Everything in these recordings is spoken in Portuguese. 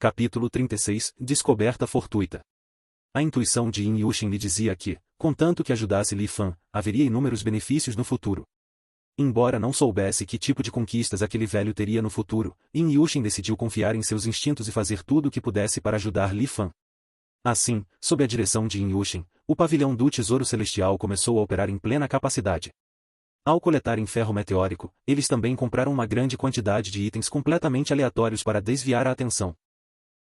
Capítulo 36 Descoberta fortuita. A intuição de Yin Yushin lhe dizia que, contanto que ajudasse Li Fan, haveria inúmeros benefícios no futuro. Embora não soubesse que tipo de conquistas aquele velho teria no futuro, Yin Yushin decidiu confiar em seus instintos e fazer tudo o que pudesse para ajudar Li Fan. Assim, sob a direção de Yin Yushin, o pavilhão do Tesouro Celestial começou a operar em plena capacidade. Ao coletarem ferro meteórico, eles também compraram uma grande quantidade de itens completamente aleatórios para desviar a atenção.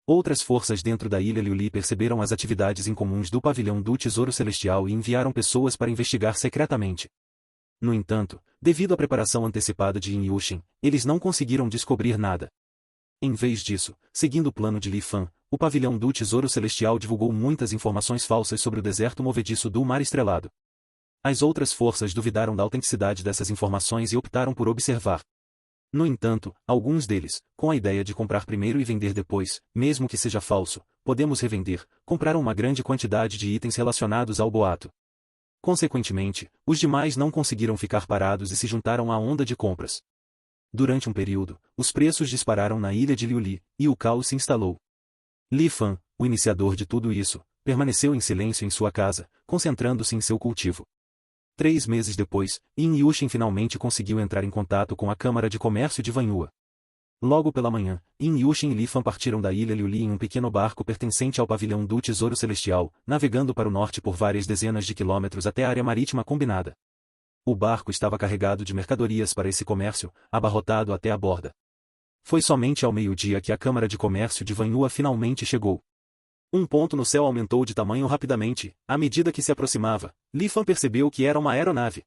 Outras forças dentro da ilha Liuli perceberam as atividades incomuns do pavilhão do Tesouro Celestial e enviaram pessoas para investigar secretamente. No entanto, devido à preparação antecipada de Yin Yushin, eles não conseguiram descobrir nada. Em vez disso, seguindo o plano de Li Fan, o pavilhão do Tesouro Celestial divulgou muitas informações falsas sobre o deserto movediço do Mar Estrelado. As outras forças duvidaram da autenticidade dessas informações e optaram por observar. No entanto, alguns deles, com a ideia de comprar primeiro e vender depois, mesmo que seja falso, podemos revender, compraram uma grande quantidade de itens relacionados ao boato. Consequentemente, os demais não conseguiram ficar parados e se juntaram à onda de compras. Durante um período, os preços dispararam na ilha de Liuli, e o caos se instalou. Li Fan, o iniciador de tudo isso, permaneceu em silêncio em sua casa, concentrando-se em seu cultivo. 3 meses depois, Yin Yushin finalmente conseguiu entrar em contato com a Câmara de Comércio de Vanhua. Logo pela manhã, Yin Yushin e Li Fan partiram da ilha Liuli em um pequeno barco pertencente ao pavilhão do Tesouro Celestial, navegando para o norte por várias dezenas de quilômetros até a área marítima combinada. O barco estava carregado de mercadorias para esse comércio, abarrotado até a borda. Foi somente ao meio-dia que a Câmara de Comércio de Vanhua finalmente chegou. Um ponto no céu aumentou de tamanho rapidamente, à medida que se aproximava. Li Fan percebeu que era uma aeronave.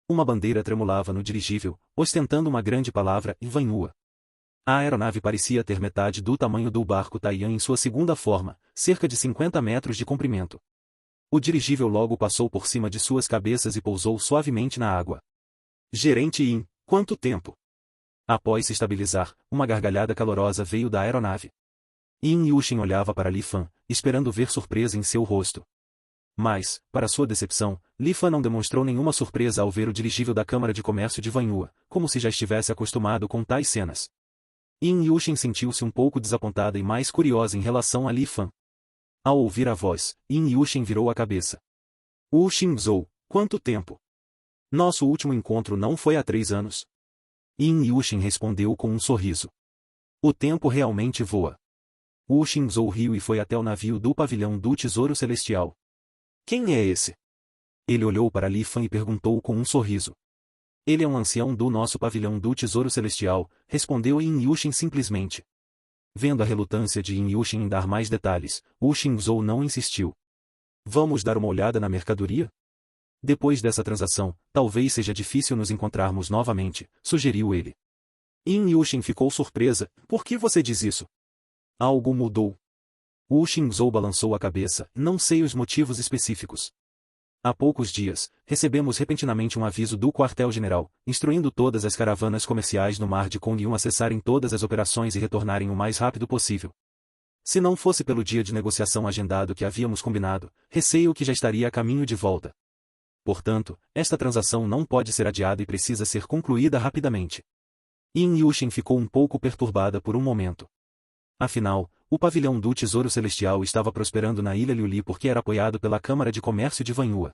Uma bandeira tremulava no dirigível, ostentando uma grande palavra em Vanhua. A aeronave parecia ter metade do tamanho do barco Taiyan em sua segunda forma, cerca de 50 metros de comprimento. O dirigível logo passou por cima de suas cabeças e pousou suavemente na água. Gerente Yin, quanto tempo? Após se estabilizar, uma gargalhada calorosa veio da aeronave. Yin Yushin olhava para Li Fan, esperando ver surpresa em seu rosto. Mas, para sua decepção, Li Fan não demonstrou nenhuma surpresa ao ver o dirigível da Câmara de Comércio de Vanhua, como se já estivesse acostumado com tais cenas. Yin Yushin sentiu-se um pouco desapontada e mais curiosa em relação a Li Fan. Ao ouvir a voz, Yin Yushin virou a cabeça. Wu Xingzhou, quanto tempo? Nosso último encontro não foi há 3 anos? Yin Yushin respondeu com um sorriso. O tempo realmente voa. Wu Xingzhou riu e foi até o navio do pavilhão do Tesouro Celestial. Quem é esse? Ele olhou para Li Fan e perguntou com um sorriso. Ele é um ancião do nosso pavilhão do Tesouro Celestial, respondeu Yin Yushin simplesmente. Vendo a relutância de Yin Yushin em dar mais detalhes, Wu Xingzhou não insistiu. Vamos dar uma olhada na mercadoria? Depois dessa transação, talvez seja difícil nos encontrarmos novamente, sugeriu ele. Yin Yushin ficou surpresa. Por que você diz isso? Algo mudou. Wu Xingzhou balançou a cabeça. Não sei os motivos específicos. Há poucos dias, recebemos repentinamente um aviso do quartel-general, instruindo todas as caravanas comerciais no Mar de Kongyun a cessarem todas as operações e retornarem o mais rápido possível. Se não fosse pelo dia de negociação agendado que havíamos combinado, receio que já estaria a caminho de volta. Portanto, esta transação não pode ser adiada e precisa ser concluída rapidamente. Yin Yushin ficou um pouco perturbada por um momento. Afinal, o pavilhão do Tesouro Celestial estava prosperando na ilha Liuli porque era apoiado pela Câmara de Comércio de Vanhua.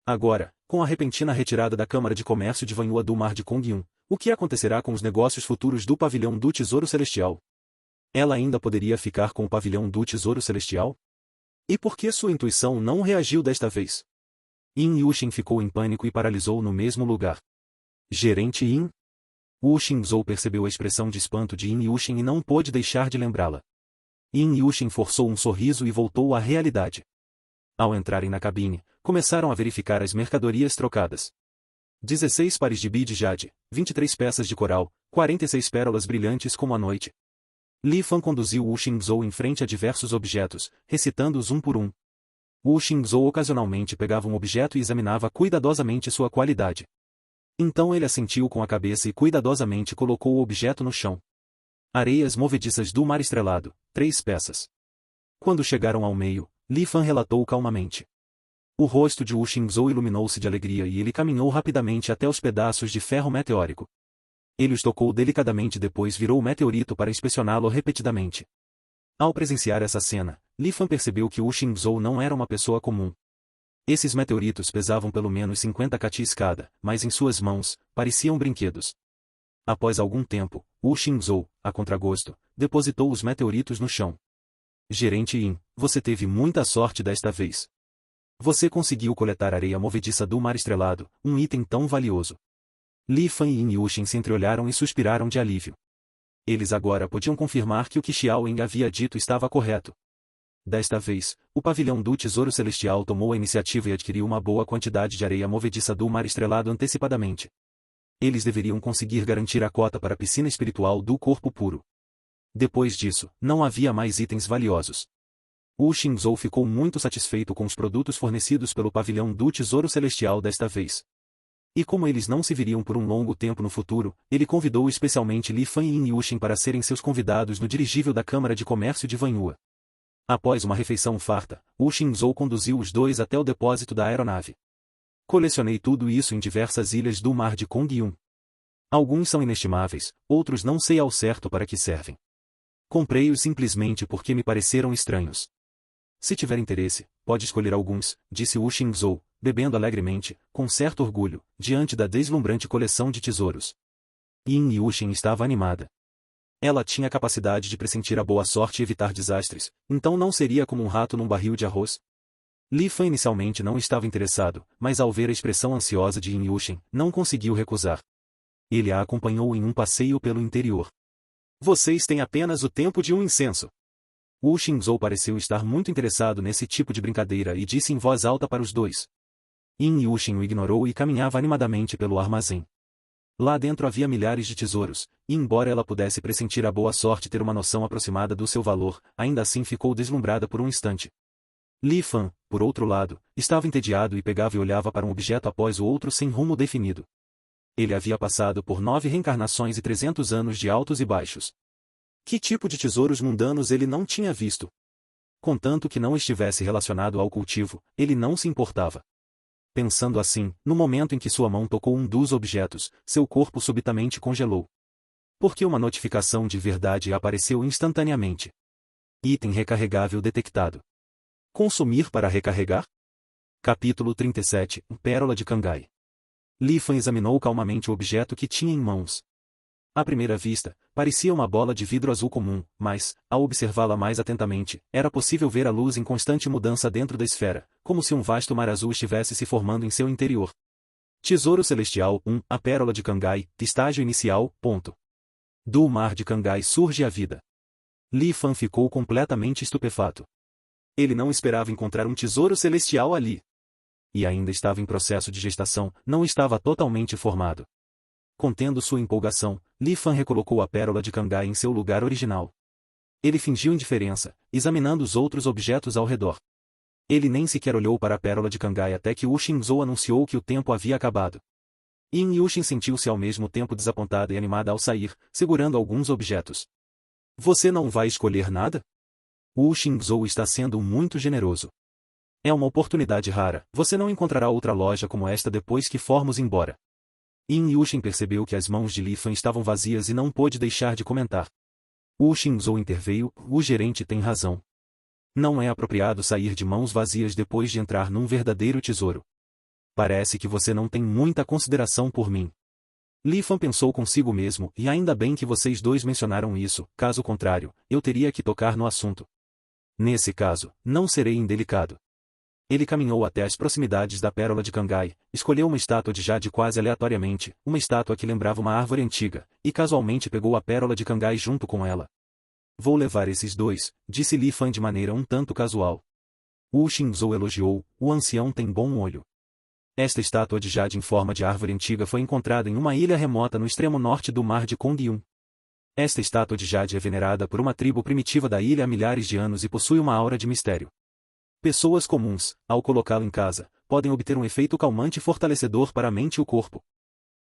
Agora, com a repentina retirada da Câmara de Comércio de Vanhua do Mar de Kongyun, o que acontecerá com os negócios futuros do pavilhão do Tesouro Celestial? Ela ainda poderia ficar com o pavilhão do Tesouro Celestial? E por que sua intuição não reagiu desta vez? Yin Yushin ficou em pânico e paralisou no mesmo lugar. Gerente Yin? Wu Xingzhou percebeu a expressão de espanto de Yin Yushin e não pôde deixar de lembrá-la. Yin Yushin forçou um sorriso e voltou à realidade. Ao entrarem na cabine, começaram a verificar as mercadorias trocadas. 16 pares de bi de jade, 23 peças de coral, 46 pérolas brilhantes como a noite. Li Fan conduziu Wu Xingzhou em frente a diversos objetos, recitando-os um por um. Wu Xingzhou ocasionalmente pegava um objeto e examinava cuidadosamente sua qualidade. Então ele assentiu com a cabeça e cuidadosamente colocou o objeto no chão. Areias movediças do Mar Estrelado, 3 peças. Quando chegaram ao meio, Li Fan relatou calmamente. O rosto de Wu Xingzhou iluminou-se de alegria e ele caminhou rapidamente até os pedaços de ferro meteórico. Ele os tocou delicadamente, depois virou o meteorito para inspecioná-lo repetidamente. Ao presenciar essa cena, Li Fan percebeu que Wu Xingzhou não era uma pessoa comum. Esses meteoritos pesavam pelo menos 50 kg cada, mas em suas mãos, pareciam brinquedos. Após algum tempo, Wu Xingzhou, a contragosto, depositou os meteoritos no chão. Gerente Yin, você teve muita sorte desta vez. Você conseguiu coletar areia movediça do Mar Estrelado, um item tão valioso. Li Fan e Yin Yushin se entreolharam e suspiraram de alívio. Eles agora podiam confirmar que o que Xiao Eng havia dito estava correto. Desta vez, o pavilhão do Tesouro Celestial tomou a iniciativa e adquiriu uma boa quantidade de areia movediça do Mar Estrelado antecipadamente. Eles deveriam conseguir garantir a cota para a piscina espiritual do corpo puro. Depois disso, não havia mais itens valiosos. Wu Xingzhou ficou muito satisfeito com os produtos fornecidos pelo pavilhão do Tesouro Celestial desta vez. E como eles não se viriam por um longo tempo no futuro, ele convidou especialmente Li Fan e Yin Yushin para serem seus convidados no dirigível da Câmara de Comércio de Vanhua. Após uma refeição farta, Wu Xingzhou conduziu os dois até o depósito da aeronave. Colecionei tudo isso em diversas ilhas do mar de Kongyun. Alguns são inestimáveis, outros não sei ao certo para que servem. Comprei-os simplesmente porque me pareceram estranhos. Se tiver interesse, pode escolher alguns, disse Wu Xingzhou, bebendo alegremente, com certo orgulho, diante da deslumbrante coleção de tesouros. Yin Yushin estava animada. Ela tinha a capacidade de pressentir a boa sorte e evitar desastres, então não seria como um rato num barril de arroz. Li Fan inicialmente não estava interessado, mas ao ver a expressão ansiosa de Yin Yushin, não conseguiu recusar. Ele a acompanhou em um passeio pelo interior. Vocês têm apenas o tempo de um incenso. Wu Xingzhou pareceu estar muito interessado nesse tipo de brincadeira e disse em voz alta para os dois. Yin Yushin o ignorou e caminhava animadamente pelo armazém. Lá dentro havia milhares de tesouros, e embora ela pudesse pressentir a boa sorte e ter uma noção aproximada do seu valor, ainda assim ficou deslumbrada por um instante. Li Fan, por outro lado, estava entediado e pegava e olhava para um objeto após o outro sem rumo definido. Ele havia passado por 9 reencarnações e 300 anos de altos e baixos. Que tipo de tesouros mundanos ele não tinha visto? Contanto que não estivesse relacionado ao cultivo, ele não se importava. Pensando assim, no momento em que sua mão tocou um dos objetos, seu corpo subitamente congelou. Porque uma notificação de verdade apareceu instantaneamente. Item recarregável detectado. Consumir para recarregar? Capítulo 37, Pérola de Kangai. Li Fan examinou calmamente o objeto que tinha em mãos. À primeira vista, parecia uma bola de vidro azul comum, mas, ao observá-la mais atentamente, era possível ver a luz em constante mudança dentro da esfera, como se um vasto mar azul estivesse se formando em seu interior. Tesouro Celestial 1, a Pérola de Kangai, estágio inicial, ponto. Do mar de Kangai surge a vida. Li Fan ficou completamente estupefato. Ele não esperava encontrar um tesouro celestial ali. E ainda estava em processo de gestação, não estava totalmente formado. Contendo sua empolgação, Li Fan recolocou a Pérola de Kangai em seu lugar original. Ele fingiu indiferença, examinando os outros objetos ao redor. Ele nem sequer olhou para a Pérola de Kangai até que Wu Xingzhou anunciou que o tempo havia acabado. Yin Yushin sentiu-se ao mesmo tempo desapontada e animada ao sair, segurando alguns objetos. Você não vai escolher nada? Wu Xingzhou está sendo muito generoso. É uma oportunidade rara, você não encontrará outra loja como esta depois que formos embora. Yin Yushin percebeu que as mãos de Li Fan estavam vazias e não pôde deixar de comentar. Wu Xingzhou interveio, o gerente tem razão. Não é apropriado sair de mãos vazias depois de entrar num verdadeiro tesouro. Parece que você não tem muita consideração por mim. Li Fan pensou consigo mesmo, e ainda bem que vocês dois mencionaram isso, caso contrário, eu teria que tocar no assunto. Nesse caso, não serei indelicado. Ele caminhou até as proximidades da Pérola de Kangai, escolheu uma estátua de jade quase aleatoriamente, uma estátua que lembrava uma árvore antiga, e casualmente pegou a Pérola de Kangai junto com ela. Vou levar esses dois, disse Li Fan de maneira um tanto casual. Wu Xingzhou elogiou, o ancião tem bom olho. Esta estátua de jade em forma de árvore antiga foi encontrada em uma ilha remota no extremo norte do mar de Kongyun. Esta estátua de jade é venerada por uma tribo primitiva da ilha há milhares de anos e possui uma aura de mistério. Pessoas comuns, ao colocá-lo em casa, podem obter um efeito calmante e fortalecedor para a mente e o corpo.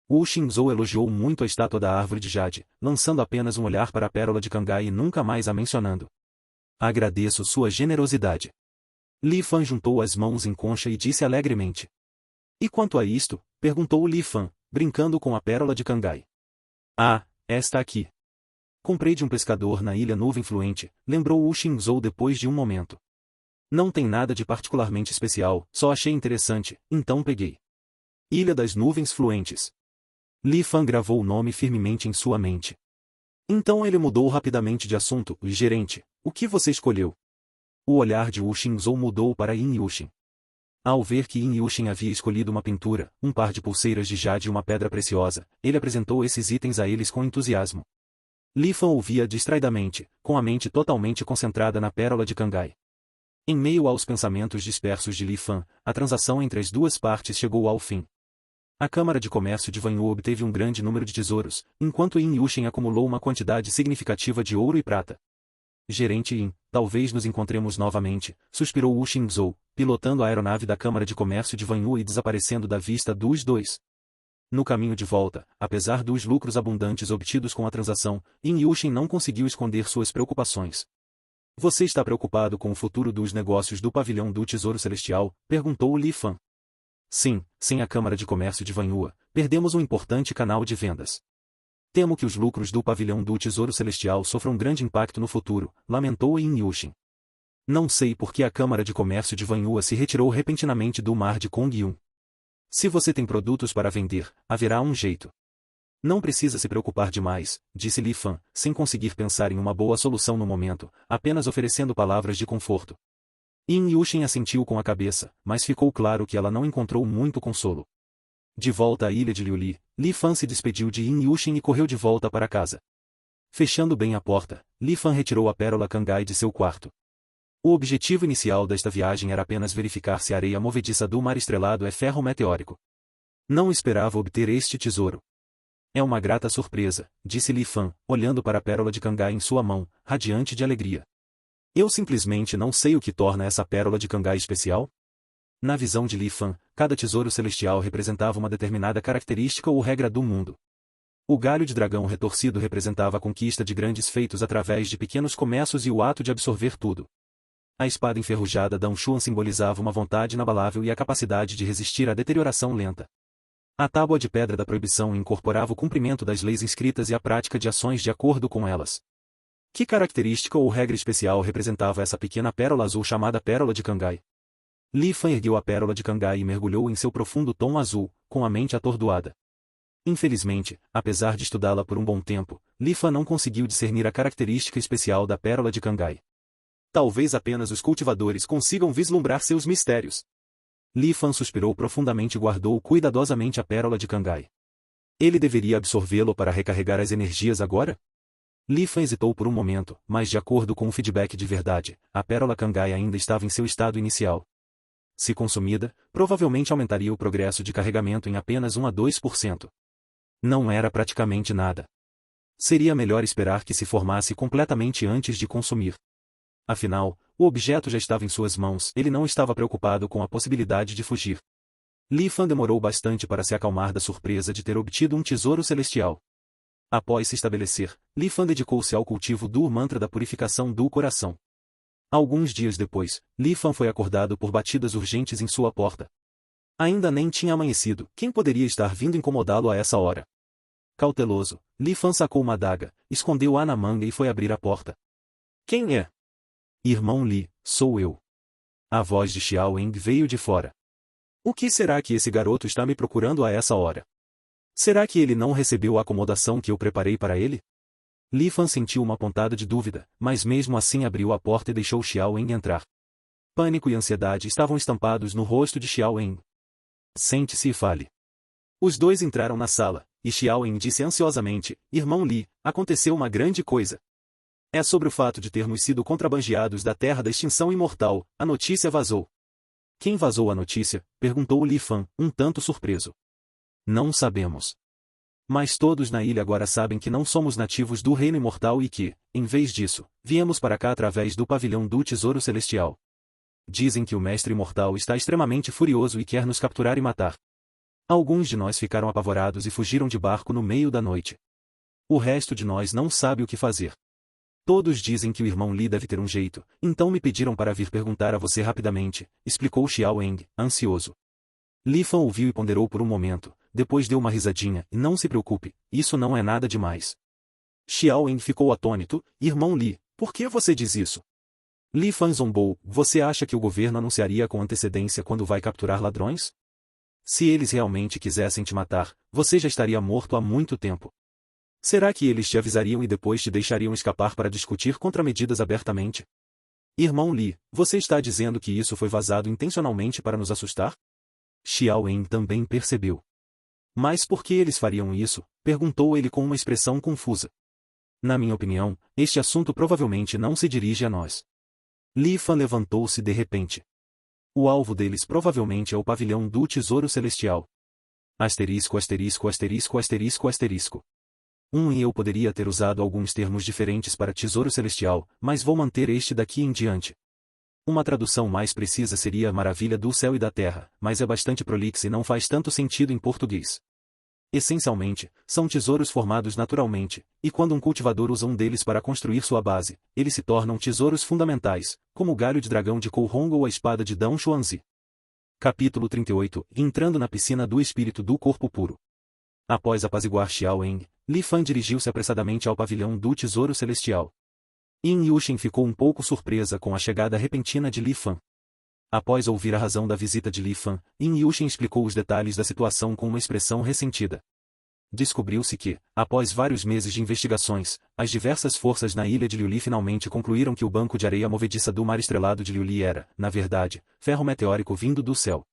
Wu Xingzhou elogiou muito a estátua da árvore de jade, lançando apenas um olhar para a Pérola de Kangai e nunca mais a mencionando. Agradeço sua generosidade. Li Fan juntou as mãos em concha e disse alegremente. E quanto a isto? Perguntou Li Fan, brincando com a Pérola de Kangai. Ah, esta aqui. Comprei de um pescador na ilha Nuvem Fluente, lembrou Wu Xingzhou depois de um momento. Não tem nada de particularmente especial, só achei interessante, então peguei. Ilha das Nuvens Fluentes. Li Fan gravou o nome firmemente em sua mente. Então ele mudou rapidamente de assunto. Gerente, o que você escolheu? O olhar de Wu Xingzhou mudou para Yin Yuxin. Ao ver que Yin Yuxin havia escolhido uma pintura, um par de pulseiras de jade e uma pedra preciosa, ele apresentou esses itens a eles com entusiasmo. Li Fan ouvia distraidamente, com a mente totalmente concentrada na pérola de Cangai. Em meio aos pensamentos dispersos de Li Fan, a transação entre as duas partes chegou ao fim. A Câmara de Comércio de Vanhu obteve um grande número de tesouros, enquanto Yin Yuxin acumulou uma quantidade significativa de ouro e prata. Gerente Yin, talvez nos encontremos novamente, suspirou Wu Xingzhou, pilotando a aeronave da Câmara de Comércio de Vanhu e desaparecendo da vista dos dois. No caminho de volta, apesar dos lucros abundantes obtidos com a transação, Yin Yuxin não conseguiu esconder suas preocupações. Você está preocupado com o futuro dos negócios do pavilhão do Tesouro Celestial? Perguntou Li Fan. Sim, sem a Câmara de Comércio de Vanhua, perdemos um importante canal de vendas. Temo que os lucros do pavilhão do Tesouro Celestial sofram grande impacto no futuro, lamentou Yin Yuxin. Não sei por que a Câmara de Comércio de Vanhua se retirou repentinamente do mar de Kongyun. Se você tem produtos para vender, haverá um jeito. Não precisa se preocupar demais, disse Li Fan, sem conseguir pensar em uma boa solução no momento, apenas oferecendo palavras de conforto. Yin Yuxin assentiu com a cabeça, mas ficou claro que ela não encontrou muito consolo. De volta à ilha de Liuli, Li Fan se despediu de Yin Yuxin e correu de volta para casa. Fechando bem a porta, Li Fan retirou a pérola Cangai de seu quarto. O objetivo inicial desta viagem era apenas verificar se a areia movediça do mar estrelado é ferro meteórico. Não esperava obter este tesouro. É uma grata surpresa, disse Li Fan, olhando para a pérola de Cangai em sua mão, radiante de alegria. Eu simplesmente não sei o que torna essa pérola de Cangai especial. Na visão de Li Fan, cada tesouro celestial representava uma determinada característica ou regra do mundo. O galho de dragão retorcido representava a conquista de grandes feitos através de pequenos começos e o ato de absorver tudo. A espada enferrujada da Xuan simbolizava uma vontade inabalável e a capacidade de resistir à deterioração lenta. A tábua de pedra da proibição incorporava o cumprimento das leis inscritas e a prática de ações de acordo com elas. Que característica ou regra especial representava essa pequena pérola azul chamada Pérola de Cangai? Li Fan ergueu a pérola de Cangai e mergulhou em seu profundo tom azul, com a mente atordoada. Infelizmente, apesar de estudá-la por um bom tempo, Li Fan não conseguiu discernir a característica especial da pérola de Cangai. Talvez apenas os cultivadores consigam vislumbrar seus mistérios. Li Fan suspirou profundamente e guardou cuidadosamente a pérola de Cangai. Ele deveria absorvê-lo para recarregar as energias agora? Li Fan hesitou por um momento, mas de acordo com o feedback de verdade, a pérola Cangai ainda estava em seu estado inicial. Se consumida, provavelmente aumentaria o progresso de carregamento em apenas 1 a 2%. Não era praticamente nada. Seria melhor esperar que se formasse completamente antes de consumir. Afinal, o objeto já estava em suas mãos, ele não estava preocupado com a possibilidade de fugir. Li Fan demorou bastante para se acalmar da surpresa de ter obtido um tesouro celestial. Após se estabelecer, Li Fan dedicou-se ao cultivo do mantra da purificação do coração. Alguns dias depois, Li Fan foi acordado por batidas urgentes em sua porta. Ainda nem tinha amanhecido, quem poderia estar vindo incomodá-lo a essa hora? Cauteloso, Li Fan sacou uma adaga, escondeu-a na manga e foi abrir a porta. Quem é? Irmão Li, sou eu. A voz de Xiao Eng veio de fora. O que será que esse garoto está me procurando a essa hora? Será que ele não recebeu a acomodação que eu preparei para ele? Li Fan sentiu uma pontada de dúvida, mas mesmo assim abriu a porta e deixou Xiao Eng entrar. Pânico e ansiedade estavam estampados no rosto de Xiao Eng. Sente-se e fale. Os dois entraram na sala, e Xiao Eng disse ansiosamente, Irmão Li, aconteceu uma grande coisa. É sobre o fato de termos sido contrabandeados da Terra da Extinção Imortal, a notícia vazou. Quem vazou a notícia? Perguntou Li Fan, um tanto surpreso. Não sabemos. Mas todos na ilha agora sabem que não somos nativos do Reino Imortal e que, em vez disso, viemos para cá através do pavilhão do Tesouro Celestial. Dizem que o Mestre Imortal está extremamente furioso e quer nos capturar e matar. Alguns de nós ficaram apavorados e fugiram de barco no meio da noite. O resto de nós não sabe o que fazer. Todos dizem que o irmão Li deve ter um jeito, então me pediram para vir perguntar a você rapidamente, explicou Xiao Eng, ansioso. Li Fan ouviu e ponderou por um momento, depois deu uma risadinha, não se preocupe, isso não é nada demais. Xiao Eng ficou atônito. Irmão Li, por que você diz isso? Li Fan zombou. Você acha que o governo anunciaria com antecedência quando vai capturar ladrões? Se eles realmente quisessem te matar, você já estaria morto há muito tempo. Será que eles te avisariam e depois te deixariam escapar para discutir contramedidas abertamente? Irmão Li, você está dizendo que isso foi vazado intencionalmente para nos assustar? Xiao Eng também percebeu. Mas por que eles fariam isso? Perguntou ele com uma expressão confusa. Na minha opinião, este assunto provavelmente não se dirige a nós. Li Fan levantou-se de repente. O alvo deles provavelmente é o pavilhão do Tesouro Celestial. Asterisco asterisco asterisco asterisco asterisco. E eu poderia ter usado alguns termos diferentes para Tesouro Celestial, mas vou manter este daqui em diante. Uma tradução mais precisa seria a Maravilha do Céu e da Terra, mas é bastante prolixa e não faz tanto sentido em português. Essencialmente, são tesouros formados naturalmente, e quando um cultivador usa um deles para construir sua base, eles se tornam tesouros fundamentais, como o galho de dragão de Kourong ou a espada de Dan Xuanzi. Capítulo 38 Entrando na piscina do espírito do corpo puro. Após apaziguar Xiao Eng, Li Fan dirigiu-se apressadamente ao pavilhão do Tesouro Celestial. Yin Yushin ficou um pouco surpresa com a chegada repentina de Li Fan. Após ouvir a razão da visita de Li Fan, Yin Yushin explicou os detalhes da situação com uma expressão ressentida. Descobriu-se que, após vários meses de investigações, as diversas forças na ilha de Liuli finalmente concluíram que o banco de areia movediça do mar estrelado de Liuli era, na verdade, ferro meteórico vindo do céu.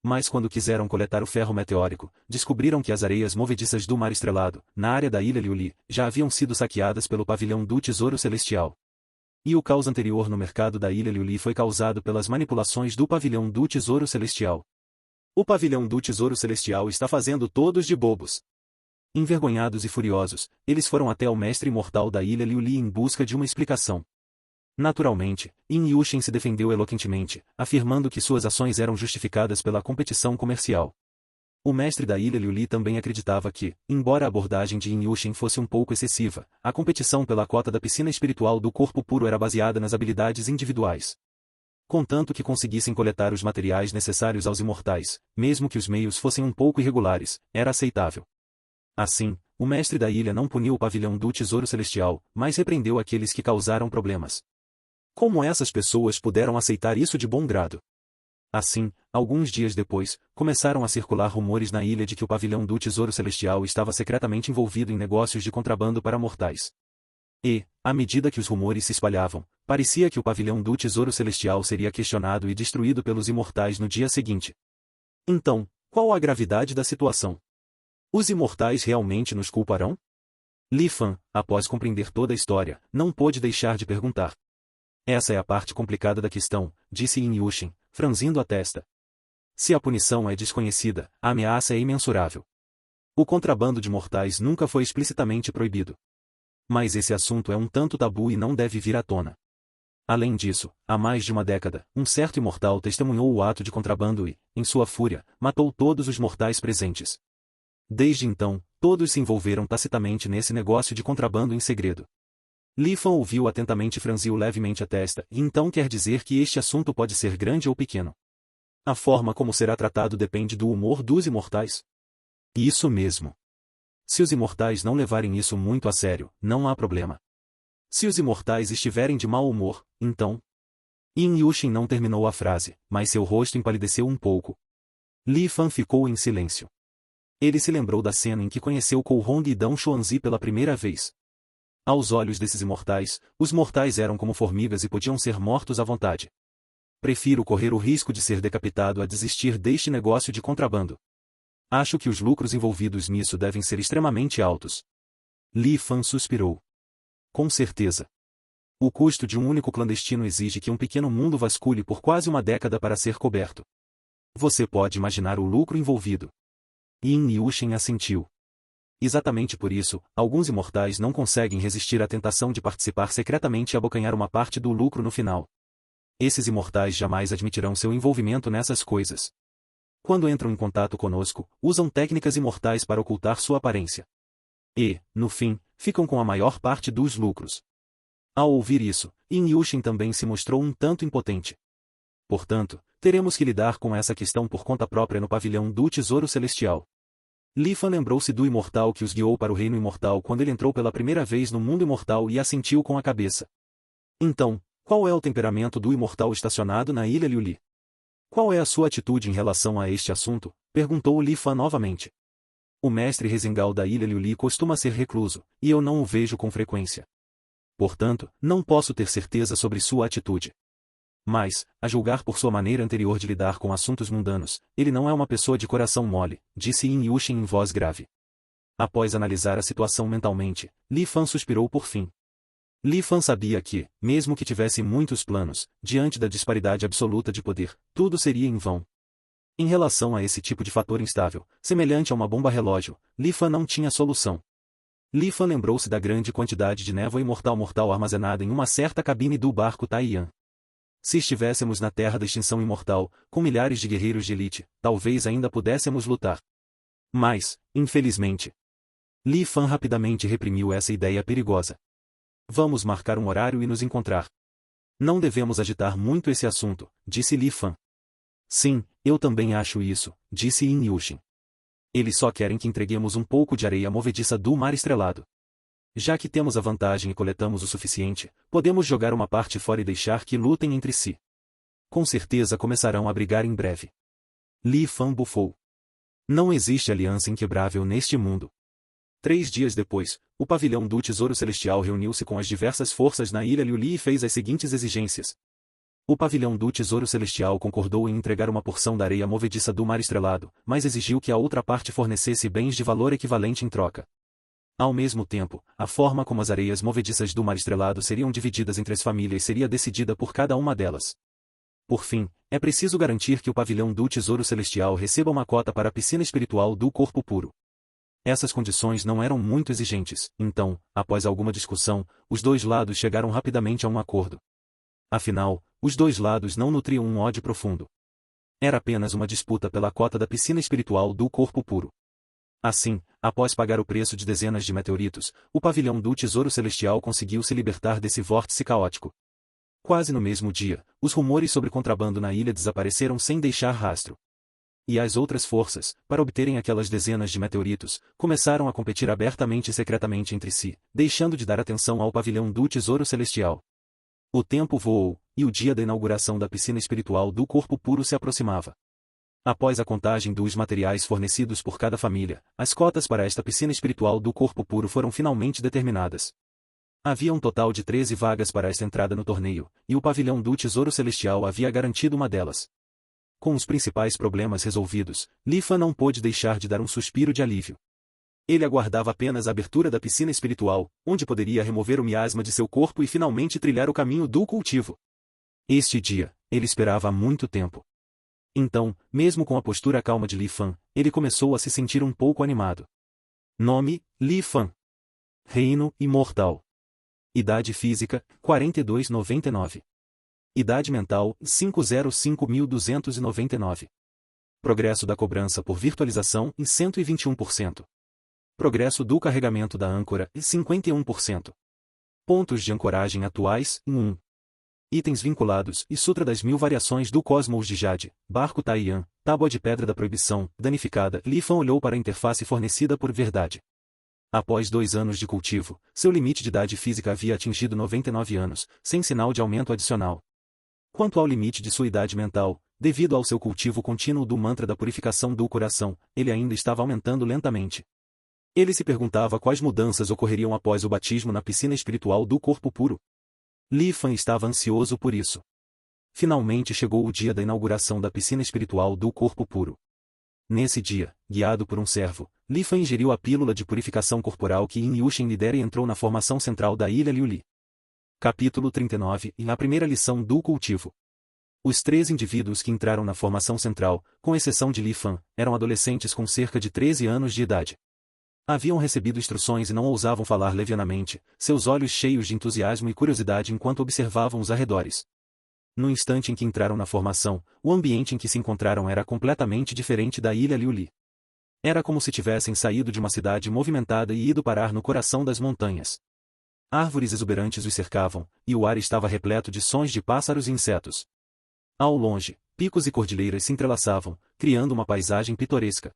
Mas quando quiseram coletar o ferro meteórico, descobriram que as areias movediças do mar estrelado, na área da ilha Liuli, já haviam sido saqueadas pelo pavilhão do Tesouro Celestial. E o caos anterior no mercado da ilha Liuli foi causado pelas manipulações do pavilhão do Tesouro Celestial. O pavilhão do Tesouro Celestial está fazendo todos de bobos. Envergonhados e furiosos, eles foram até o mestre imortal da ilha Liuli em busca de uma explicação. Naturalmente, Yin Yushin se defendeu eloquentemente, afirmando que suas ações eram justificadas pela competição comercial. O mestre da ilha Liuli também acreditava que, embora a abordagem de Yin Yushin fosse um pouco excessiva, a competição pela cota da piscina espiritual do corpo puro era baseada nas habilidades individuais. Contanto que conseguissem coletar os materiais necessários aos imortais, mesmo que os meios fossem um pouco irregulares, era aceitável. Assim, o mestre da ilha não puniu o pavilhão do Tesouro Celestial, mas repreendeu aqueles que causaram problemas. Como essas pessoas puderam aceitar isso de bom grado? Assim, alguns dias depois, começaram a circular rumores na ilha de que o pavilhão do Tesouro Celestial estava secretamente envolvido em negócios de contrabando para mortais. E, à medida que os rumores se espalhavam, parecia que o pavilhão do Tesouro Celestial seria questionado e destruído pelos imortais no dia seguinte. Então, qual a gravidade da situação? Os imortais realmente nos culparão? Li Fan, após compreender toda a história, não pôde deixar de perguntar. Essa é a parte complicada da questão, disse Yin Yushin, franzindo a testa. Se a punição é desconhecida, a ameaça é imensurável. O contrabando de mortais nunca foi explicitamente proibido. Mas esse assunto é um tanto tabu e não deve vir à tona. Além disso, há mais de uma década, um certo imortal testemunhou o ato de contrabando e, em sua fúria, matou todos os mortais presentes. Desde então, todos se envolveram tacitamente nesse negócio de contrabando em segredo. Li Fan ouviu atentamente e franziu levemente a testa, e então quer dizer que este assunto pode ser grande ou pequeno. A forma como será tratado depende do humor dos imortais. Isso mesmo. Se os imortais não levarem isso muito a sério, não há problema. Se os imortais estiverem de mau humor, então... Yin Yushin não terminou a frase, mas seu rosto empalideceu um pouco. Li Fan ficou em silêncio. Ele se lembrou da cena em que conheceu Kourong e Dan Xuanzi pela primeira vez. Aos olhos desses imortais, os mortais eram como formigas e podiam ser mortos à vontade. Prefiro correr o risco de ser decapitado a desistir deste negócio de contrabando. Acho que os lucros envolvidos nisso devem ser extremamente altos. Li Fan suspirou. Com certeza. O custo de um único clandestino exige que um pequeno mundo vasculhe por quase uma década para ser coberto. Você pode imaginar o lucro envolvido. Yin Yushin assentiu. Exatamente por isso, alguns imortais não conseguem resistir à tentação de participar secretamente e abocanhar uma parte do lucro no final. Esses imortais jamais admitirão seu envolvimento nessas coisas. Quando entram em contato conosco, usam técnicas imortais para ocultar sua aparência. E, no fim, ficam com a maior parte dos lucros. Ao ouvir isso, Yin Yushin também se mostrou um tanto impotente. Portanto, teremos que lidar com essa questão por conta própria no pavilhão do Tesouro Celestial. Li Fan lembrou-se do imortal que os guiou para o reino imortal quando ele entrou pela primeira vez no mundo imortal e assentiu com a cabeça. Então, qual é o temperamento do imortal estacionado na ilha Liuli? Qual é a sua atitude em relação a este assunto? Perguntou Li Fan novamente. O mestre Rezengal da ilha Liuli costuma ser recluso, e eu não o vejo com frequência. Portanto, não posso ter certeza sobre sua atitude. Mas, a julgar por sua maneira anterior de lidar com assuntos mundanos, ele não é uma pessoa de coração mole, disse Yin Yushin em voz grave. Após analisar a situação mentalmente, Li Fan suspirou por fim. Li Fan sabia que, mesmo que tivesse muitos planos, diante da disparidade absoluta de poder, tudo seria em vão. Em relação a esse tipo de fator instável, semelhante a uma bomba-relógio, Li Fan não tinha solução. Li Fan lembrou-se da grande quantidade de névoa imortal armazenada em uma certa cabine do barco Taiyan. Se estivéssemos na terra da extinção imortal, com milhares de guerreiros de elite, talvez ainda pudéssemos lutar. Mas, infelizmente, Li Fan rapidamente reprimiu essa ideia perigosa. Vamos marcar um horário e nos encontrar. Não devemos agitar muito esse assunto, disse Li Fan. Sim, eu também acho isso, disse Yin Yushin. Eles só querem que entreguemos um pouco de areia movediça do mar estrelado. Já que temos a vantagem e coletamos o suficiente, podemos jogar uma parte fora e deixar que lutem entre si. Com certeza começarão a brigar em breve. Li Fan bufou. Não existe aliança inquebrável neste mundo. 3 dias depois, o pavilhão do Tesouro Celestial reuniu-se com as diversas forças na ilha Liuli e fez as seguintes exigências. O pavilhão do Tesouro Celestial concordou em entregar uma porção da areia movediça do mar estrelado, mas exigiu que a outra parte fornecesse bens de valor equivalente em troca. Ao mesmo tempo, a forma como as areias movediças do mar estrelado seriam divididas entre as famílias seria decidida por cada uma delas. Por fim, é preciso garantir que o pavilhão do Tesouro Celestial receba uma cota para a piscina espiritual do corpo puro. Essas condições não eram muito exigentes, então, após alguma discussão, os dois lados chegaram rapidamente a um acordo. Afinal, os dois lados não nutriam um ódio profundo. Era apenas uma disputa pela cota da piscina espiritual do corpo puro. Assim, após pagar o preço de dezenas de meteoritos, o pavilhão do Tesouro Celestial conseguiu se libertar desse vórtice caótico. Quase no mesmo dia, os rumores sobre contrabando na ilha desapareceram sem deixar rastro. E as outras forças, para obterem aquelas dezenas de meteoritos, começaram a competir abertamente e secretamente entre si, deixando de dar atenção ao pavilhão do Tesouro Celestial. O tempo voou, e o dia da inauguração da piscina espiritual do corpo puro se aproximava. Após a contagem dos materiais fornecidos por cada família, as cotas para esta piscina espiritual do corpo puro foram finalmente determinadas. Havia um total de 13 vagas para esta entrada no torneio, e o pavilhão do Tesouro Celestial havia garantido uma delas. Com os principais problemas resolvidos, Li Fan não pôde deixar de dar um suspiro de alívio. Ele aguardava apenas a abertura da piscina espiritual, onde poderia remover o miasma de seu corpo e finalmente trilhar o caminho do cultivo. Este dia, ele esperava há muito tempo. Então, mesmo com a postura calma de Li Fan, ele começou a se sentir um pouco animado. Nome, Li Fan. Reino, imortal. Idade física, 42,99. Idade mental, 505.299. Progresso da cobrança por virtualização, em 121%. Progresso do carregamento da âncora, em 51%. Pontos de ancoragem atuais, em 1. Itens vinculados e Sutra das 1000 variações do Cosmos de Jade, Barco Taiyan, Tábua de Pedra da Proibição, danificada. Li Fan olhou para a interface fornecida por Verdade. Após 2 anos de cultivo, seu limite de idade física havia atingido 99 anos, sem sinal de aumento adicional. Quanto ao limite de sua idade mental, devido ao seu cultivo contínuo do mantra da purificação do coração, ele ainda estava aumentando lentamente. Ele se perguntava quais mudanças ocorreriam após o batismo na piscina espiritual do corpo puro. Li Fan estava ansioso por isso. Finalmente chegou o dia da inauguração da piscina espiritual do corpo puro. Nesse dia, guiado por um servo, Li Fan ingeriu a pílula de purificação corporal que Yin Yushin lidera e entrou na formação central da ilha Liuli. Capítulo 39 e a primeira lição do cultivo. Os 3 indivíduos que entraram na formação central, com exceção de Li Fan, eram adolescentes com cerca de 13 anos de idade. Haviam recebido instruções e não ousavam falar levianamente, seus olhos cheios de entusiasmo e curiosidade enquanto observavam os arredores. No instante em que entraram na formação, o ambiente em que se encontraram era completamente diferente da ilha Liuli. Era como se tivessem saído de uma cidade movimentada e ido parar no coração das montanhas. Árvores exuberantes os cercavam, e o ar estava repleto de sons de pássaros e insetos. Ao longe, picos e cordilheiras se entrelaçavam, criando uma paisagem pitoresca.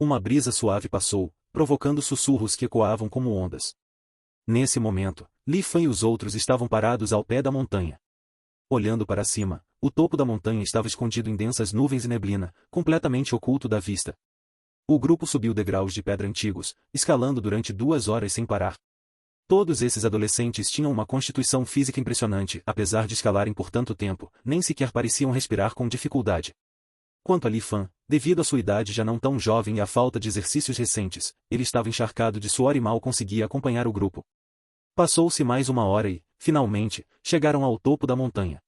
Uma brisa suave passou, provocando sussurros que ecoavam como ondas. Nesse momento, Li Fan e os outros estavam parados ao pé da montanha. Olhando para cima, o topo da montanha estava escondido em densas nuvens e neblina, completamente oculto da vista. O grupo subiu degraus de pedra antigos, escalando durante 2 horas sem parar. Todos esses adolescentes tinham uma constituição física impressionante, apesar de escalarem por tanto tempo, nem sequer pareciam respirar com dificuldade. Quanto a Li Fan, devido à sua idade já não tão jovem e à falta de exercícios recentes, ele estava encharcado de suor e mal conseguia acompanhar o grupo. Passou-se mais 1 hora e, finalmente, chegaram ao topo da montanha.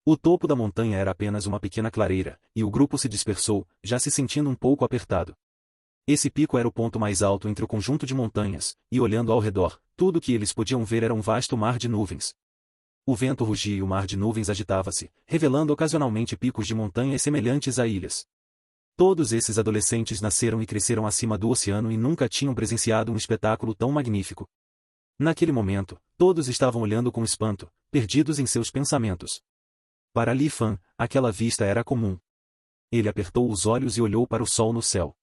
O topo da montanha era apenas uma pequena clareira, e o grupo se dispersou, já se sentindo um pouco apertado. Esse pico era o ponto mais alto entre o conjunto de montanhas, e olhando ao redor, tudo o que eles podiam ver era um vasto mar de nuvens. O vento rugia e o mar de nuvens agitava-se, revelando ocasionalmente picos de montanhas semelhantes a ilhas. Todos esses adolescentes nasceram e cresceram acima do oceano e nunca tinham presenciado um espetáculo tão magnífico. Naquele momento, todos estavam olhando com espanto, perdidos em seus pensamentos. Para Li Fan, aquela vista era comum. Ele apertou os olhos e olhou para o sol no céu.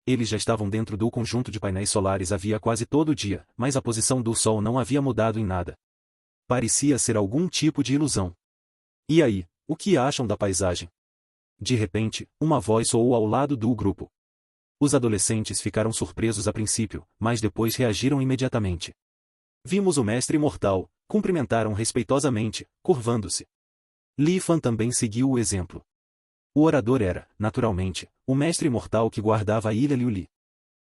Eles já estavam dentro do conjunto de painéis solares havia quase todo o dia, mas a posição do sol não havia mudado em nada. Parecia ser algum tipo de ilusão. E aí, o que acham da paisagem? De repente, uma voz soou ao lado do grupo. Os adolescentes ficaram surpresos a princípio, mas depois reagiram imediatamente. Vimos o mestre imortal, cumprimentaram respeitosamente, curvando-se. Li Fan também seguiu o exemplo. O orador era, naturalmente, o mestre imortal que guardava a ilha Liuli.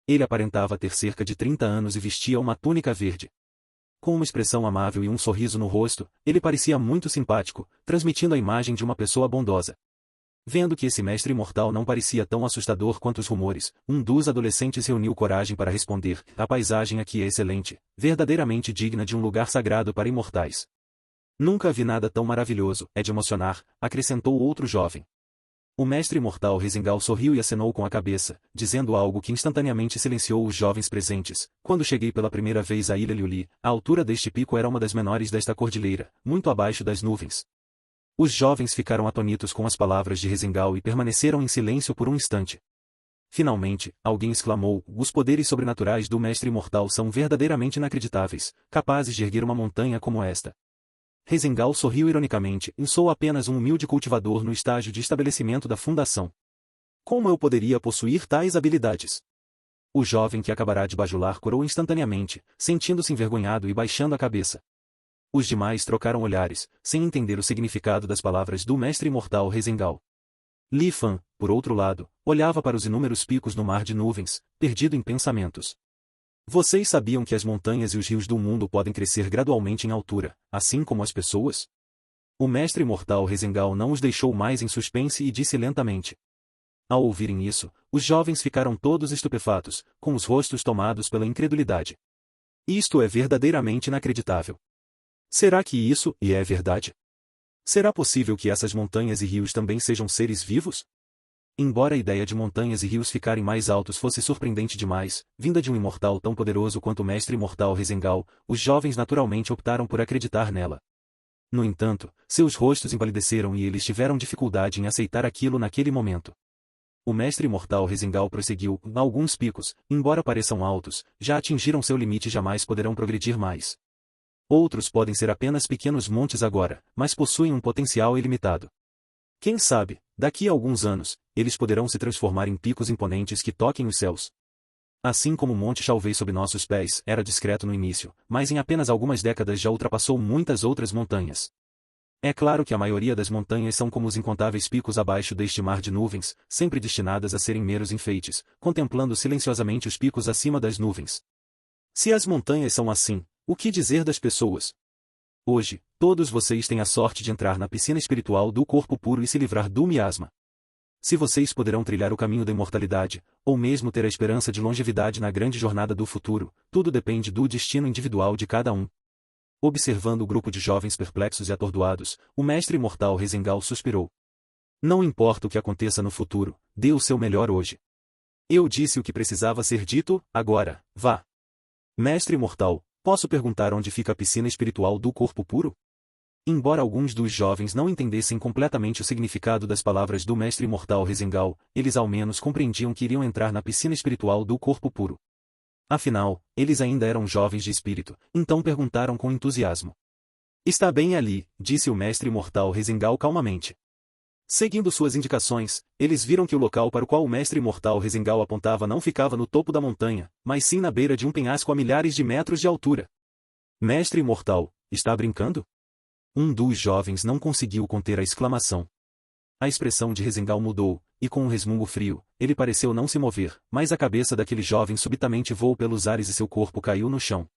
Ele aparentava ter cerca de 30 anos e vestia uma túnica verde. Com uma expressão amável e um sorriso no rosto, ele parecia muito simpático, transmitindo a imagem de uma pessoa bondosa. Vendo que esse mestre imortal não parecia tão assustador quanto os rumores, um dos adolescentes reuniu coragem para responder: a paisagem aqui é excelente, verdadeiramente digna de um lugar sagrado para imortais. Nunca vi nada tão maravilhoso, é de emocionar, acrescentou outro jovem. O mestre imortal Rezingal sorriu e acenou com a cabeça, dizendo algo que instantaneamente silenciou os jovens presentes. Quando cheguei pela primeira vez à ilha Liuli, a altura deste pico era uma das menores desta cordilheira, muito abaixo das nuvens. Os jovens ficaram atônitos com as palavras de Rezingal e permaneceram em silêncio por um instante. Finalmente, alguém exclamou: os poderes sobrenaturais do mestre imortal são verdadeiramente inacreditáveis, capazes de erguer uma montanha como esta. Rezingal sorriu ironicamente: sou apenas um humilde cultivador no estágio de estabelecimento da fundação. Como eu poderia possuir tais habilidades? O jovem que acabará de bajular corou instantaneamente, sentindo-se envergonhado e baixando a cabeça. Os demais trocaram olhares, sem entender o significado das palavras do mestre imortal Rezingal. Li Fan, por outro lado, olhava para os inúmeros picos no mar de nuvens, perdido em pensamentos. Vocês sabiam que as montanhas e os rios do mundo podem crescer gradualmente em altura, assim como as pessoas? O mestre imortal Rezingal não os deixou mais em suspense e disse lentamente. Ao ouvirem isso, os jovens ficaram todos estupefatos, com os rostos tomados pela incredulidade. Isto é verdadeiramente inacreditável. Será que isso é verdade? Será possível que essas montanhas e rios também sejam seres vivos? Embora a ideia de montanhas e rios ficarem mais altos fosse surpreendente demais, vinda de um imortal tão poderoso quanto o mestre imortal Rezingal, os jovens naturalmente optaram por acreditar nela. No entanto, seus rostos empalideceram e eles tiveram dificuldade em aceitar aquilo naquele momento. O mestre imortal Rezingal prosseguiu: alguns picos, embora pareçam altos, já atingiram seu limite e jamais poderão progredir mais. Outros podem ser apenas pequenos montes agora, mas possuem um potencial ilimitado. Quem sabe, daqui a alguns anos, eles poderão se transformar em picos imponentes que toquem os céus. Assim como o Monte Chalvei sob nossos pés era discreto no início, mas em apenas algumas décadas já ultrapassou muitas outras montanhas. É claro que a maioria das montanhas são como os incontáveis picos abaixo deste mar de nuvens, sempre destinadas a serem meros enfeites, contemplando silenciosamente os picos acima das nuvens. Se as montanhas são assim, o que dizer das pessoas? Hoje, todos vocês têm a sorte de entrar na piscina espiritual do corpo puro e se livrar do miasma. Se vocês poderão trilhar o caminho da imortalidade, ou mesmo ter a esperança de longevidade na grande jornada do futuro, tudo depende do destino individual de cada um. Observando o grupo de jovens perplexos e atordoados, o mestre imortal Rezingal suspirou. Não importa o que aconteça no futuro, dê o seu melhor hoje. Eu disse o que precisava ser dito, agora, vá. Mestre imortal, posso perguntar onde fica a piscina espiritual do corpo puro? Embora alguns dos jovens não entendessem completamente o significado das palavras do mestre imortal Rezengal, eles ao menos compreendiam que iriam entrar na piscina espiritual do corpo puro. Afinal, eles ainda eram jovens de espírito, então perguntaram com entusiasmo. Está bem ali, disse o mestre imortal Rezengal calmamente. Seguindo suas indicações, eles viram que o local para o qual o mestre imortal Rezengal apontava não ficava no topo da montanha, mas sim na beira de um penhasco a milhares de metros de altura. Mestre imortal, está brincando? Um dos jovens não conseguiu conter a exclamação. A expressão de Rezengal mudou, e com um resmungo frio, ele pareceu não se mover, mas a cabeça daquele jovem subitamente voou pelos ares e seu corpo caiu no chão.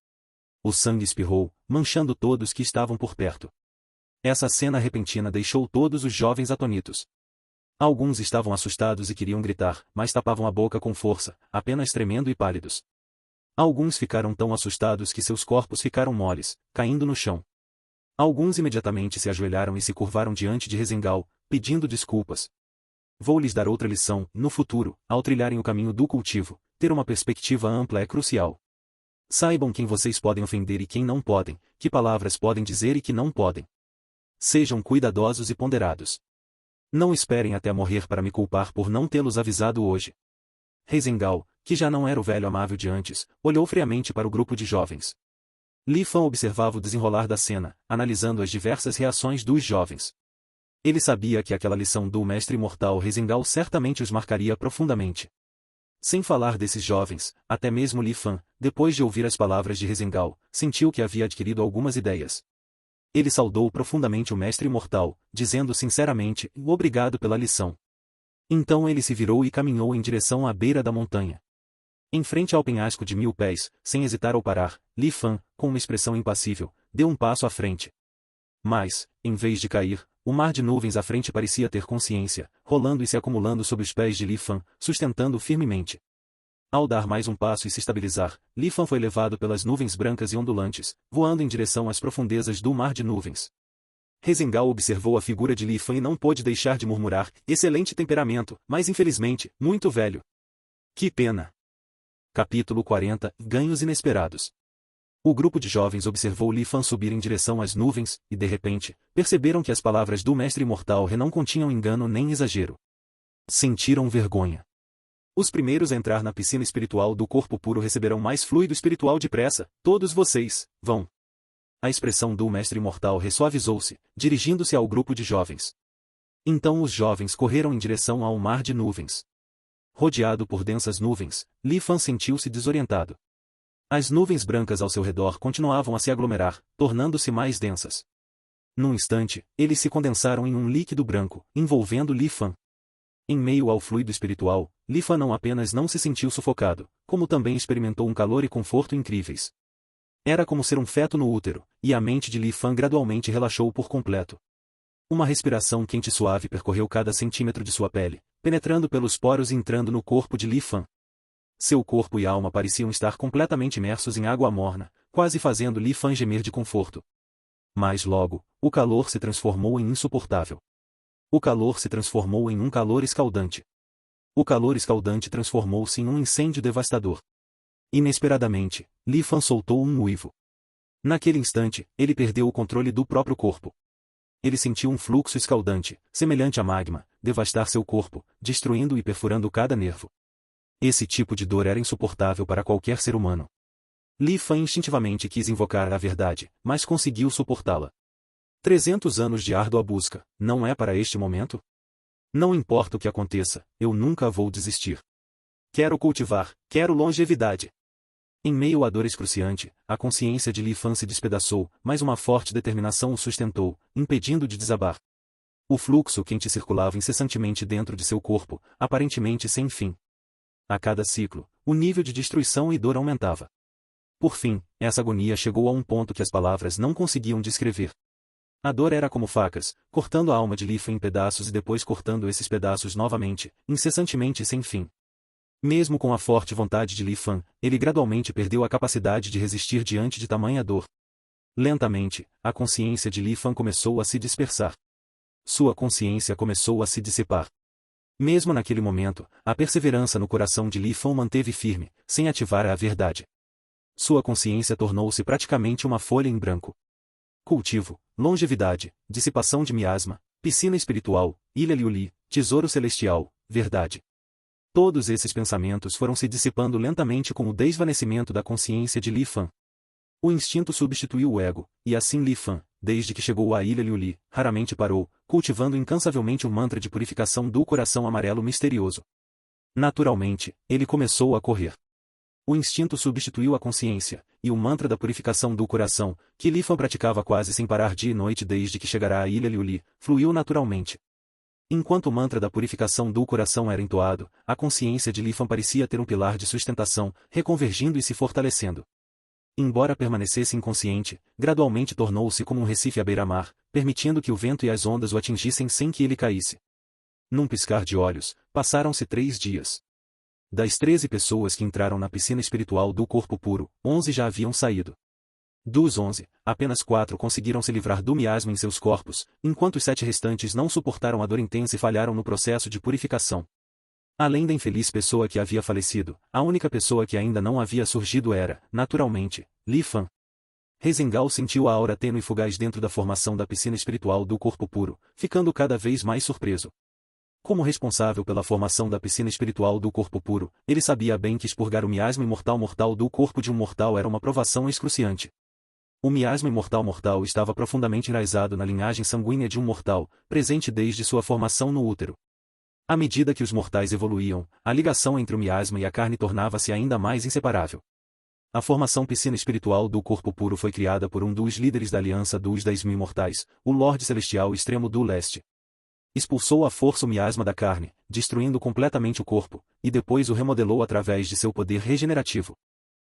O sangue espirrou, manchando todos que estavam por perto. Essa cena repentina deixou todos os jovens atônitos. Alguns estavam assustados e queriam gritar, mas tapavam a boca com força, apenas tremendo e pálidos. Alguns ficaram tão assustados que seus corpos ficaram moles, caindo no chão. Alguns imediatamente se ajoelharam e se curvaram diante de Rezengal, pedindo desculpas. Vou lhes dar outra lição: no futuro, ao trilharem o caminho do cultivo, ter uma perspectiva ampla é crucial. Saibam quem vocês podem ofender e quem não podem, que palavras podem dizer e que não podem. Sejam cuidadosos e ponderados. Não esperem até morrer para me culpar por não tê-los avisado hoje. Rezengal, que já não era o velho amável de antes, olhou friamente para o grupo de jovens. Li Fan observava o desenrolar da cena, analisando as diversas reações dos jovens. Ele sabia que aquela lição do mestre imortal Rezengal certamente os marcaria profundamente. Sem falar desses jovens, até mesmo Li Fan, depois de ouvir as palavras de Rezengal, sentiu que havia adquirido algumas ideias. Ele saudou profundamente o mestre imortal, dizendo sinceramente, obrigado pela lição. Então ele se virou e caminhou em direção à beira da montanha. Em frente ao penhasco de 1000 pés, sem hesitar ou parar, Li Fan, com uma expressão impassível, deu um passo à frente. Mas, em vez de cair, o mar de nuvens à frente parecia ter consciência, rolando e se acumulando sob os pés de Li Fan, sustentando-o firmemente. Ao dar mais um passo e se estabilizar, Li Fan foi levado pelas nuvens brancas e ondulantes, voando em direção às profundezas do mar de nuvens. Rezengal observou a figura de Li Fan e não pôde deixar de murmurar: excelente temperamento, mas infelizmente, muito velho. Que pena! Capítulo 40 – Ganhos inesperados. O grupo de jovens observou Li Fan subir em direção às nuvens, e de repente, perceberam que as palavras do mestre imortal não continham engano nem exagero. Sentiram vergonha. Os primeiros a entrar na piscina espiritual do corpo puro receberão mais fluido espiritual depressa. Todos vocês, vão. A expressão do mestre imortal ressuavizou-se, dirigindo-se ao grupo de jovens. Então os jovens correram em direção ao mar de nuvens. Rodeado por densas nuvens, Li Fan sentiu-se desorientado. As nuvens brancas ao seu redor continuavam a se aglomerar, tornando-se mais densas. Num instante, eles se condensaram em um líquido branco, envolvendo Li Fan. Em meio ao fluido espiritual, Li Fan não apenas não se sentiu sufocado, como também experimentou um calor e conforto incríveis. Era como ser um feto no útero, e a mente de Li Fan gradualmente relaxou por completo. Uma respiração quente e suave percorreu cada centímetro de sua pele, penetrando pelos poros e entrando no corpo de Li Fan. Seu corpo e alma pareciam estar completamente imersos em água morna, quase fazendo Li Fan gemer de conforto. Mas logo, o calor se transformou em insuportável. O calor se transformou em um calor escaldante. O calor escaldante transformou-se em um incêndio devastador. Inesperadamente, Li Fan soltou um uivo. Naquele instante, ele perdeu o controle do próprio corpo. Ele sentiu um fluxo escaldante, semelhante a magma, devastar seu corpo, destruindo e perfurando cada nervo. Esse tipo de dor era insuportável para qualquer ser humano. Li Fan instintivamente quis invocar a verdade, mas conseguiu suportá-la. 300 anos de árdua busca, não é para este momento? Não importa o que aconteça, eu nunca vou desistir. Quero cultivar, quero longevidade. Em meio à dor excruciante, a consciência de Li Fan se despedaçou, mas uma forte determinação o sustentou, impedindo de desabar. O fluxo quente circulava incessantemente dentro de seu corpo, aparentemente sem fim. A cada ciclo, o nível de destruição e dor aumentava. Por fim, essa agonia chegou a um ponto que as palavras não conseguiam descrever. A dor era como facas, cortando a alma de Li Fan em pedaços e depois cortando esses pedaços novamente, incessantemente e sem fim. Mesmo com a forte vontade de Li Fan, ele gradualmente perdeu a capacidade de resistir diante de tamanha dor. Lentamente, a consciência de Li Fan começou a se dispersar. Sua consciência começou a se dissipar. Mesmo naquele momento, a perseverança no coração de Li Fan manteve firme, sem ativar a verdade. Sua consciência tornou-se praticamente uma folha em branco. cultivo, longevidade, dissipação de miasma, piscina espiritual, ilha Liuli, tesouro celestial, verdade. Todos esses pensamentos foram se dissipando lentamente com o desvanecimento da consciência de Li Fan. O instinto substituiu o ego, e assim Li Fan, desde que chegou à ilha Liuli, raramente parou, cultivando incansavelmente o mantra de purificação do coração amarelo misterioso. Naturalmente, ele começou a correr. O instinto substituiu a consciência, e o mantra da purificação do coração, que Li Fan praticava quase sem parar dia e noite desde que chegara à ilha Liuli, fluiu naturalmente. Enquanto o mantra da purificação do coração era entoado, a consciência de Li Fan parecia ter um pilar de sustentação, reconvergindo e se fortalecendo. Embora permanecesse inconsciente, gradualmente tornou-se como um recife à beira-mar, permitindo que o vento e as ondas o atingissem sem que ele caísse. Num piscar de olhos, passaram-se 3 dias. Das 13 pessoas que entraram na piscina espiritual do corpo puro, 11 já haviam saído. Dos 11, apenas 4 conseguiram se livrar do miasma em seus corpos, enquanto os 7 restantes não suportaram a dor intensa e falharam no processo de purificação. Além da infeliz pessoa que havia falecido, a única pessoa que ainda não havia surgido era, naturalmente, Li Fan. Rezengal sentiu a aura tênue e fugaz dentro da formação da piscina espiritual do corpo puro, ficando cada vez mais surpreso. Como responsável pela formação da piscina espiritual do corpo puro, ele sabia bem que expurgar o miasma imortal mortal do corpo de um mortal era uma provação excruciante. O miasma imortal mortal estava profundamente enraizado na linhagem sanguínea de um mortal, presente desde sua formação no útero. À medida que os mortais evoluíam, a ligação entre o miasma e a carne tornava-se ainda mais inseparável. A formação piscina espiritual do corpo puro foi criada por um dos líderes da Aliança dos 10.000 Mortais, o Lorde Celestial Extremo do Leste. Expulsou à força o miasma da carne, destruindo completamente o corpo, e depois o remodelou através de seu poder regenerativo.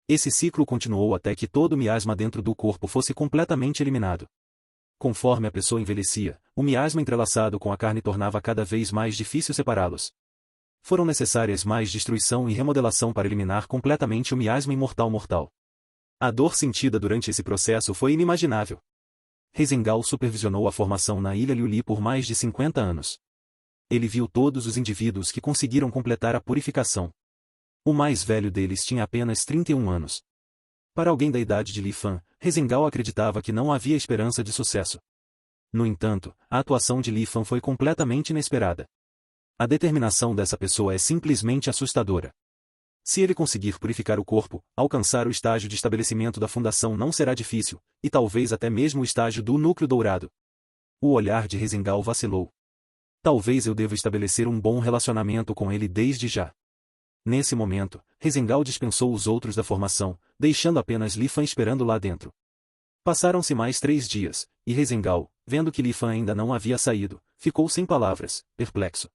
Esse ciclo continuou até que todo o miasma dentro do corpo fosse completamente eliminado. Conforme a pessoa envelhecia, o miasma entrelaçado com a carne tornava cada vez mais difícil separá-los. Foram necessárias mais destruição e remodelação para eliminar completamente o miasma imortal mortal. A dor sentida durante esse processo foi inimaginável. Rezengal supervisionou a formação na ilha Liuli por mais de 50 anos. Ele viu todos os indivíduos que conseguiram completar a purificação. O mais velho deles tinha apenas 31 anos. Para alguém da idade de Li Fan, Rezengal acreditava que não havia esperança de sucesso. No entanto, a atuação de Li Fan foi completamente inesperada. A determinação dessa pessoa é simplesmente assustadora. Se ele conseguir purificar o corpo, alcançar o estágio de estabelecimento da fundação não será difícil, e talvez até mesmo o estágio do núcleo dourado. O olhar de Rezengal vacilou. Talvez eu deva estabelecer um bom relacionamento com ele desde já. Nesse momento, Rezengal dispensou os outros da formação, deixando apenas Li Fan esperando lá dentro. Passaram-se mais 3 dias, e Rezengal, vendo que Li Fan ainda não havia saído, ficou sem palavras, perplexo.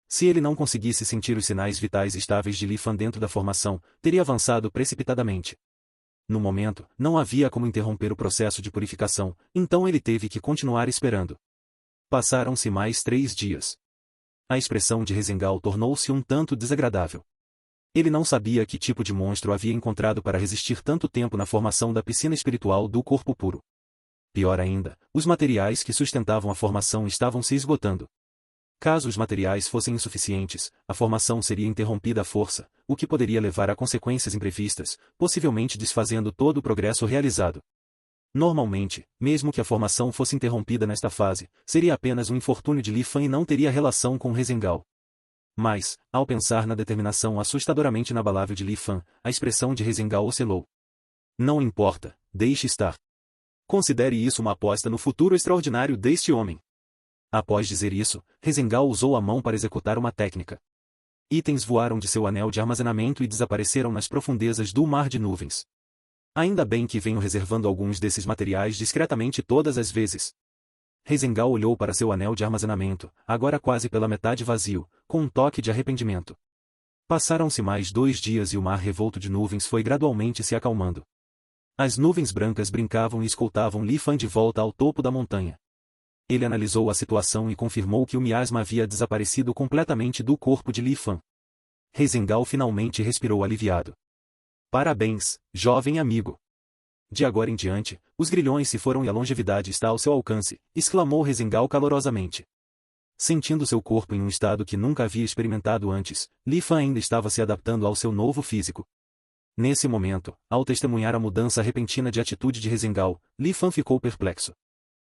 Se ele não conseguisse sentir os sinais vitais estáveis de Li Fan dentro da formação, teria avançado precipitadamente. No momento, não havia como interromper o processo de purificação, então ele teve que continuar esperando. Passaram-se mais 3 dias. A expressão de Rezengal tornou-se um tanto desagradável. Ele não sabia que tipo de monstro havia encontrado para resistir tanto tempo na formação da piscina espiritual do corpo puro. Pior ainda, os materiais que sustentavam a formação estavam se esgotando. Caso os materiais fossem insuficientes, a formação seria interrompida à força, o que poderia levar a consequências imprevistas, possivelmente desfazendo todo o progresso realizado. Normalmente, mesmo que a formação fosse interrompida nesta fase, seria apenas um infortúnio de Li Fan e não teria relação com Rezengal. Mas, ao pensar na determinação assustadoramente inabalável de Li Fan, a expressão de Rezengal oscilou. Não importa, deixe estar. Considere isso uma aposta no futuro extraordinário deste homem. Após dizer isso, Rezengal usou a mão para executar uma técnica. Itens voaram de seu anel de armazenamento e desapareceram nas profundezas do mar de nuvens. Ainda bem que venho reservando alguns desses materiais discretamente todas as vezes. Rezengal olhou para seu anel de armazenamento, agora quase pela metade vazio, com um toque de arrependimento. Passaram-se mais 2 dias e o mar revolto de nuvens foi gradualmente se acalmando. As nuvens brancas brincavam e escoltavam Li Fan de volta ao topo da montanha. Ele analisou a situação e confirmou que o miasma havia desaparecido completamente do corpo de Li Fan. Rezengal finalmente respirou aliviado. Parabéns, jovem amigo. De agora em diante, os grilhões se foram e a longevidade está ao seu alcance, exclamou Rezengal calorosamente. Sentindo seu corpo em um estado que nunca havia experimentado antes, Li Fan ainda estava se adaptando ao seu novo físico. Nesse momento, ao testemunhar a mudança repentina de atitude de Rezengal, Li Fan ficou perplexo.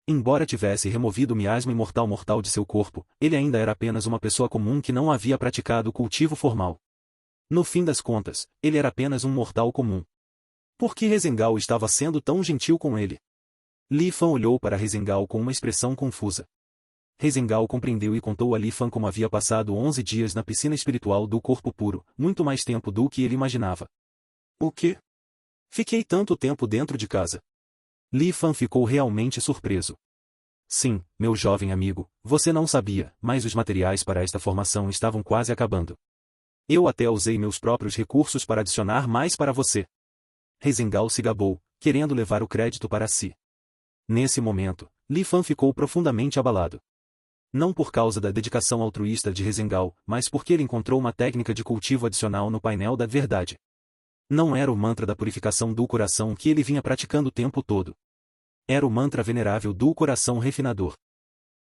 Embora tivesse removido o miasma imortal mortal de seu corpo, ele ainda era apenas uma pessoa comum que não havia praticado o cultivo formal. No fim das contas, ele era apenas um mortal comum. Por que Rezengal estava sendo tão gentil com ele? Li Fan olhou para Rezengal com uma expressão confusa. Rezengal compreendeu e contou a Li Fan como havia passado 11 dias na piscina espiritual do corpo puro, muito mais tempo do que ele imaginava. O quê? Fiquei tanto tempo dentro de casa. Li Fan ficou realmente surpreso. Sim, meu jovem amigo, você não sabia, mas os materiais para esta formação estavam quase acabando. Eu até usei meus próprios recursos para adicionar mais para você. Rezengal se gabou, querendo levar o crédito para si. Nesse momento, Li Fan ficou profundamente abalado. Não por causa da dedicação altruísta de Rezengal, mas porque ele encontrou uma técnica de cultivo adicional no painel da verdade. Não era o mantra da purificação do coração que ele vinha praticando o tempo todo. Era o mantra venerável do coração refinador.